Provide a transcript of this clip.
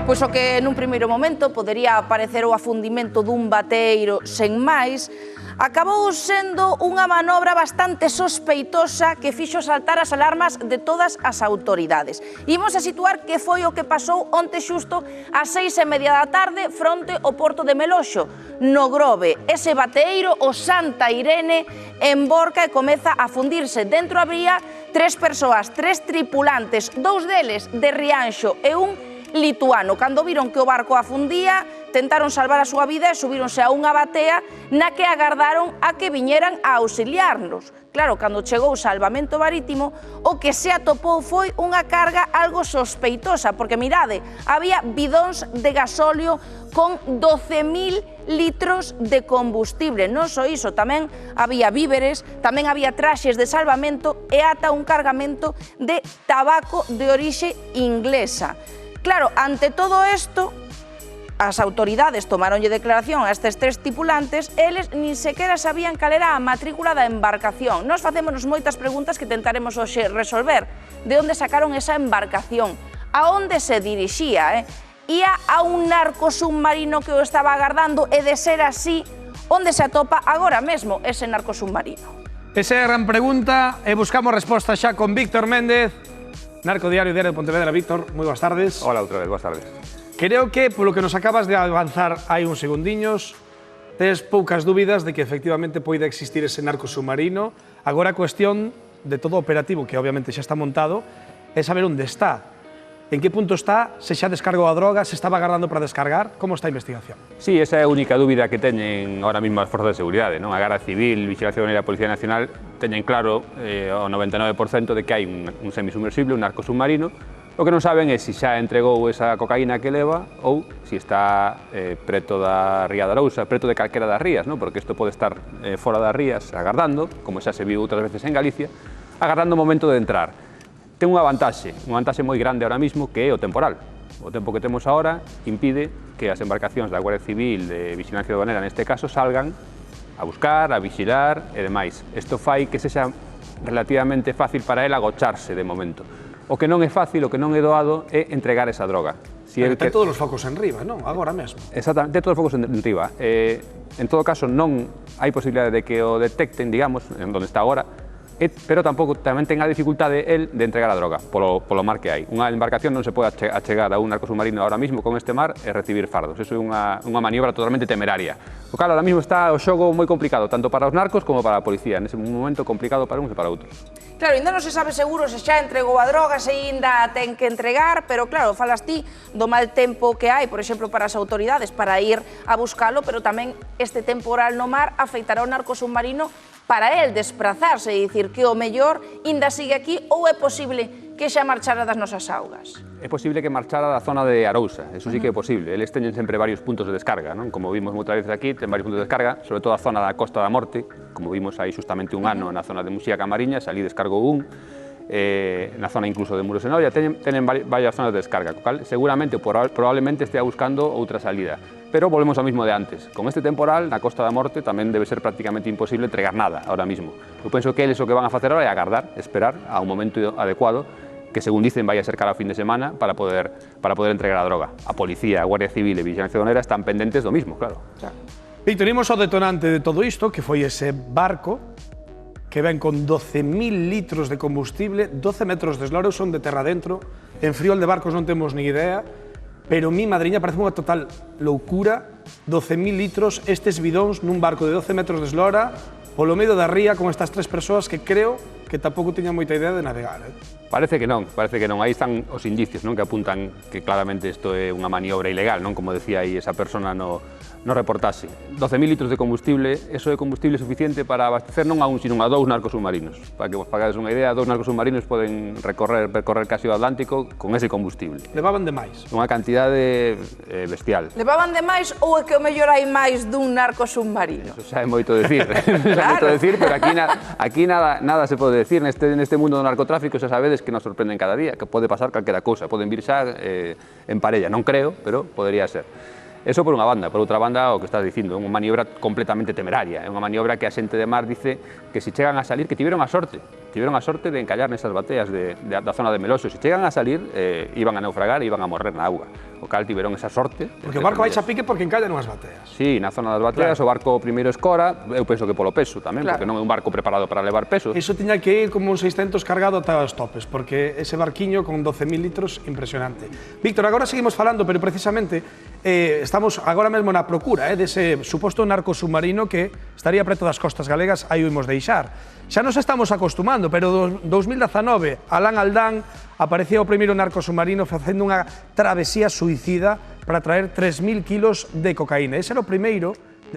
Pois o que nun primeiro momento podería parecer o afundimento dun bateeiro sen máis, acabou sendo unha manobra bastante sospeitosa que fixo saltar as alarmas de todas as autoridades. Imos a situar que foi o que pasou onte xusto ás 6:30 da tarde fronte ao porto de Meloxo, no Grove. Ese bateeiro, o Santa Irene, emborca e comeza a fundirse. Dentro había 3 persoas, 3 tripulantes, 2 deles de Rianxo e un lituano. Cando viron que o barco afundía, tentaron salvar a súa vida e subíronse a unha batea na que agardaron a que viñeran a auxiliarnos. Claro, cando chegou o salvamento marítimo, o que se atopou foi unha carga algo sospeitosa, porque mirade, había bidóns de gasóleo con 12.000 litros de combustible. Non só iso, tamén había víveres, tamén había traxes de salvamento e ata un cargamento de tabaco de orixe inglesa. Claro, ante todo isto, as autoridades tomaronlle declaración a estes 3 tripulantes, eles nin sequera sabían cal era a matrícula da embarcación. Nós facémonos moitas preguntas que tentaremos hoxe resolver. De onde sacaron esa embarcación? A onde se dirixía? Ía a un narco submarino que o estaba agardando e, de ser así, onde se atopa agora mesmo ese narco submarino? Esa é a gran pregunta e buscamos resposta xa con Víctor Méndez, Narco Diario de Pontevedra. Víctor, moi boas tardes. Hola outra vez, boas tardes. Creo que, polo que nos acabas de avanzar hai uns segundiños, tes poucas dúbidas de que efectivamente poida existir ese narco submarino. Agora a cuestión de todo o operativo, que obviamente xa está montado, é saber onde está. En que punto está, se xa descargou a droga, se estaba agardando para descargar, como está a investigación? Sí, esa é a única dúbida que teñen ahora mesmo as forzas de seguridade, non? A Garda Civil, Vixilancia Aduaneira e a Policía Nacional teñen claro o 99% de que hai un semisubmersible, un narco submarino. O que non saben é se xa entregou esa cocaína que leva ou se está preto da ría da Arousa, preto de calquera das rías, non? Porque isto pode estar fora das rías, agardando, como xa se viu outras veces en Galicia, agardando o momento de entrar. Ten unha vantaxe moi grande ahora mismo, que é o temporal. O tempo que temos ahora impide que as embarcacións da Guardia Civil, de Vixilancia Aduanera neste caso, salgan a buscar, a vixilar e demais. Isto fai que sexa relativamente fácil para el agocharse de momento. O que non é fácil, o que non é doado, é entregar esa droga. Ten todos os focos en riba, non? Agora mesmo. Exactamente, ten todos os focos en riba. En todo caso, non hai posibilidade de que o detecten, digamos, en onde está agora, pero tampouco tamén ten a dificultade el de entregar a droga, polo mar que hai. Unha embarcación non se pode achegar a un narco submarino ahora mismo con este mar e recibir fardos. Eso é unha maniobra totalmente temeraria. O cal, ahora mismo está o xogo moi complicado, tanto para os narcos como para a policía. Nese momento complicado para uns e para outros. Claro, ainda non se sabe seguro se xa entregou a droga, se ainda ten que entregar, pero claro, falas ti do mal tempo que hai, por exemplo, para as autoridades para ir a buscalo, pero tamén este temporal no mar afeitará o narco submarino para el desplazarse, e dicir que o mellor ainda sigue aquí ou é posible que xa marchara das nosas augas? É posible que marchara da zona de Arousa, eso sí que é posible. Eles teñen sempre varios puntos de descarga, non? Como vimos moitas veces aquí, ten varios puntos de descarga, sobre todo a zona da Costa da Morte, como vimos aí justamente un ano na zona de Muxía Camariñas, ali descargou un, na zona incluso de Muros e Novia, teñen varias zonas de descarga, cal seguramente, probablemente estea buscando outra salida. Pero volvemos ao mismo de antes. Con este temporal, na Costa da Morte, tamén debe ser prácticamente imposible entregar nada ahora mismo. Eu penso que eles o que van a facer ahora é agardar, esperar a un momento adecuado, que según dicen vai a ser cara ao fin de semana para poder entregar a droga. A Policía, a Guardia Civil e Vixilancia Aduanera están pendentes do mismo, claro. Víctor, imos ao detonante de todo isto, que foi ese barco que ven con 12.000 litros de combustible, 12 metros de eslora, son de terra dentro, en friol de barcos non temos ni idea, pero mi madriña parece unha total loucura, 12.000 litros, estes bidóns nun barco de 12 metros de eslora, polo medio da ría con estas 3 persoas que creo que tampouco tiñan moita idea de navegar. Parece que non. Aí están os indicios, non, que apuntan que claramente isto é unha maniobra ilegal, non, como decía aí esa persona no reportaxe. 12.000 litros de combustible, eso é combustible suficiente para abastecer non a un, sino a 2 narcos submarinos. Para que vos pagades unha idea, 2 narcos submarinos poden percorrer casi o Atlántico con ese combustible. Levaban de máis? Unha cantidade bestial. Levaban de máis ou é que o mellor hai máis dun narco submarino? Eso xa é moito decir, pero aquí nada se pode decir. Neste mundo do narcotráfico xa sabedes que nos sorprenden cada día, que pode pasar calquera cousa, poden vir xa en parella, non creo, pero podería ser. Eso por unha banda. Por outra banda, o que estás dicindo, é unha maniobra completamente temeraria. É unha maniobra que a xente de mar dice que se chegan a salir, que tiveron a sorte de encallar nesas bateas da zona de Meloxo. Se chegan a salir, iban a naufragar e iban a morrer na auga. O cal tiveron esa sorte. Porque o barco vai a pique porque encallan unhas bateas. Sí, na zona das bateas, o barco primeiro escora, eu penso que polo peso tamén, porque non é un barco preparado para levar peso. Iso tiña que ir como un 600 cargado ata os topes, porque ese barquiño con 12.000 litros, impresionante. Víctor, agora seguimos falando, pero precisamente estamos agora mesmo na procura dese suposto narco submarino que estaría preto das costas galegas, aí o imos deixar. Xa nos estamos acostumando, pero en 2019, Alán Aldán aparecía o primeiro narco submarino facendo unha travesía suicida para traer 3.000 kilos de cocaína. Ese era o primeiro